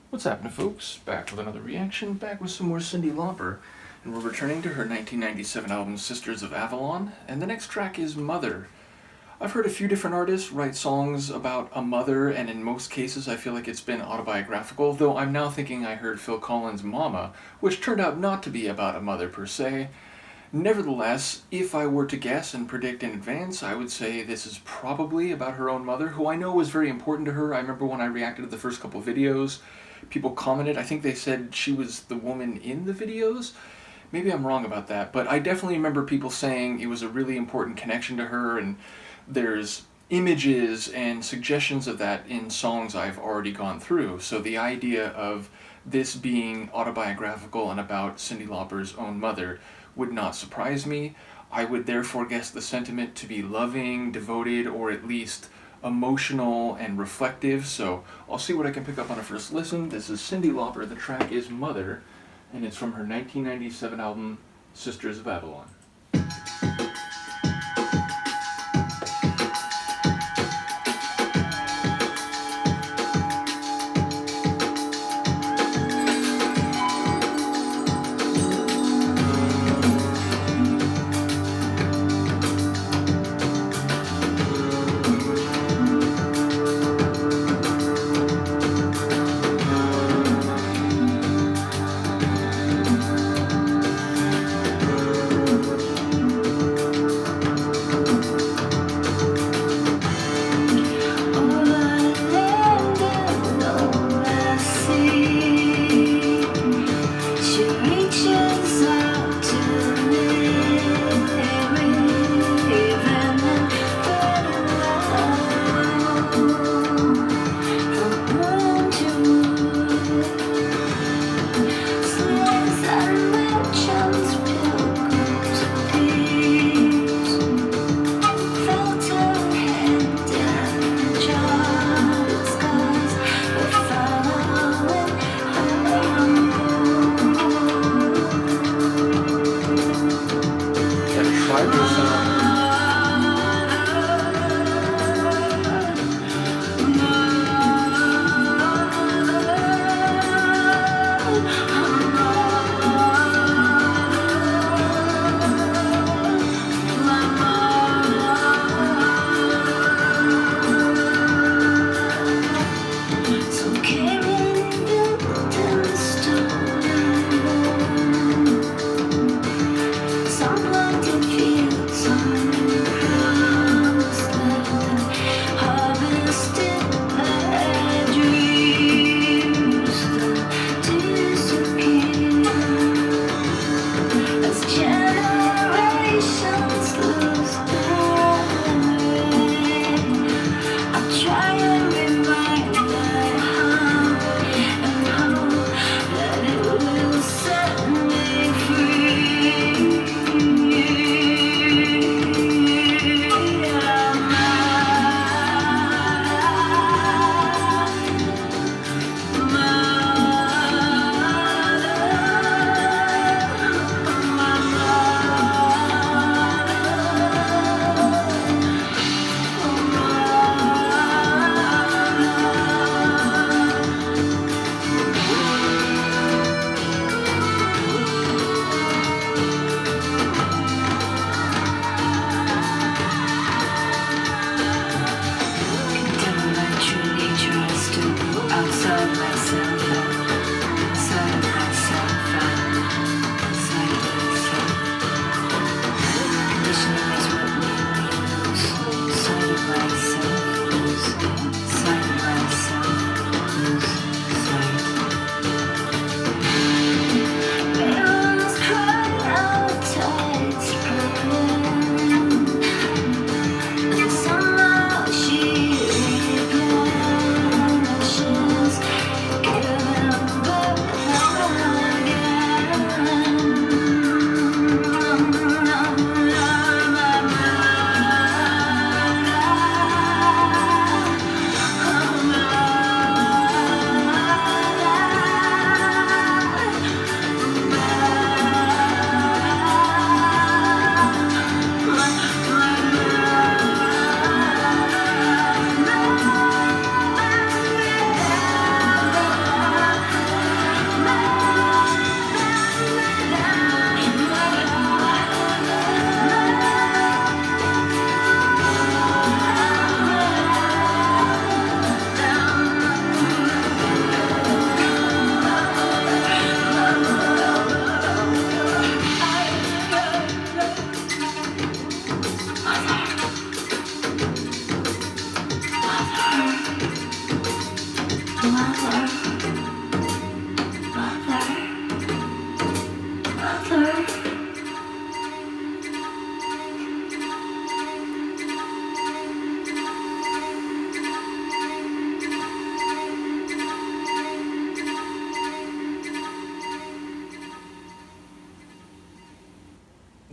What's happening, folks? Back with another reaction, back with some more Cyndi Lauper, and we're returning to her 1997 album Sisters of Avalon, and the next track is Mother. I've heard a few different artists write songs about a mother, and in most cases I feel like it's been autobiographical, though I'm now thinking I heard Phil Collins' Mama, which turned out not to be about a mother per se. Nevertheless, if I were to guess and predict in advance, I would say this is probably about her own mother, who I know was very important to her. I remember when I reacted to the first couple videos, people commented, I think they said she was the woman in the videos. Maybe I'm wrong about that, but I definitely remember people saying it was a really important connection to her, and there's images and suggestions of that in songs I've already gone through. So the idea of this being autobiographical and about Cyndi Lauper's own mother would not surprise me. I would therefore guess the sentiment to be loving, devoted, or at least emotional and reflective. So I'll see what I can pick up on a first listen. This is Cyndi Lauper. The track is Mother, and it's from her 1997 album Sisters of Avalon.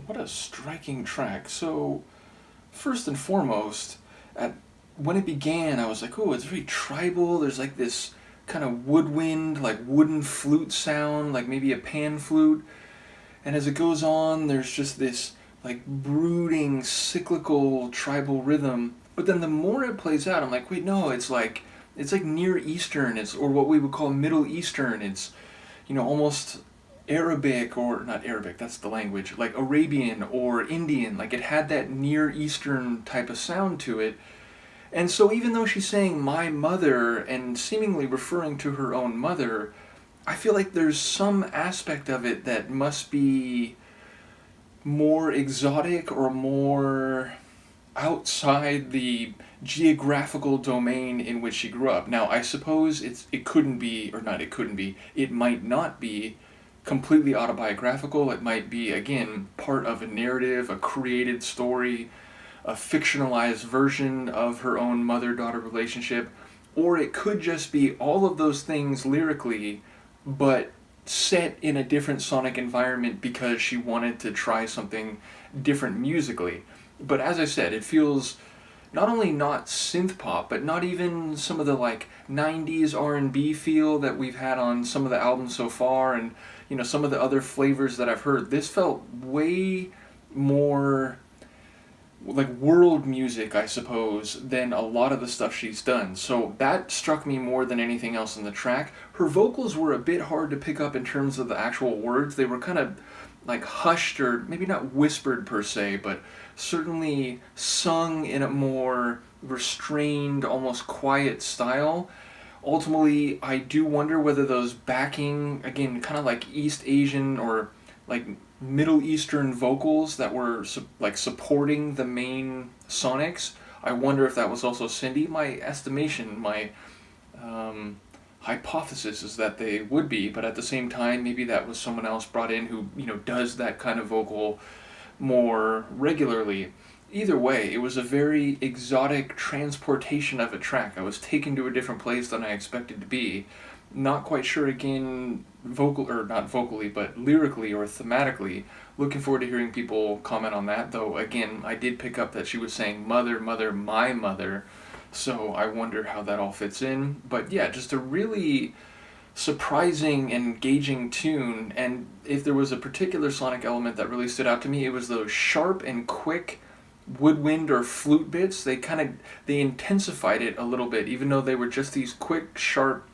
what a striking track. So, first and foremost, when it began, I was like, oh, it's very tribal. There's like this kind of woodwind, like wooden flute sound, like maybe a pan flute. And as it goes on, there's just this like brooding, cyclical tribal rhythm. But then the more it plays out, I'm like, wait, no, it's like Near Eastern, or what we would call Middle Eastern. It's, almost Arabic, or not Arabic, that's the language, like Arabian or Indian. Like it had that Near Eastern type of sound to it. And so even though she's saying my mother and seemingly referring to her own mother, I feel like there's some aspect of it that must be more exotic or more outside the geographical domain in which she grew up. Now, I suppose it might not be completely autobiographical. It might be, again, part of a narrative, a created story, a fictionalized version of her own mother-daughter relationship, or it could just be all of those things lyrically, but set in a different sonic environment because she wanted to try something different musically. But as I said, it feels not only not synth pop, but not even some of the like 90s R&B feel that we've had on some of the albums so far, and some of the other flavors that I've heard. This felt way more like world music, I suppose, than a lot of the stuff she's done. So that struck me more than anything else in the track. Her vocals were a bit hard to pick up in terms of the actual words. They were kind of like hushed, or maybe not whispered per se, but certainly sung in a more restrained, almost quiet style. Ultimately, I do wonder whether those backing, again, kind of like East Asian or like Middle Eastern vocals that were like supporting the main sonics, I wonder if that was also Cyndi. My estimation, my hypothesis is that they would be, but at the same time, maybe that was someone else brought in who, does that kind of vocal more regularly. Either way, it was a very exotic transportation of a track. I was taken to a different place than I expected to be. Not quite sure, again, not vocally, but lyrically or thematically. Looking forward to hearing people comment on that, though, again, I did pick up that she was saying mother, mother, my mother, so I wonder how that all fits in. But yeah, just a really surprising and engaging tune, and if there was a particular sonic element that really stood out to me, it was those sharp and quick woodwind or flute bits. They intensified it a little bit, even though they were just these quick, sharp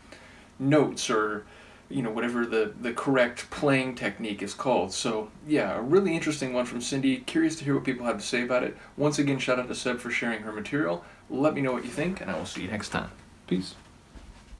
notes, or whatever the correct playing technique is called. So yeah, a really interesting one from Cyndi. Curious to hear what people have to say about it. Once again, shout out to Seb for sharing her material. Let me know what you think, and I will see you next time. Peace.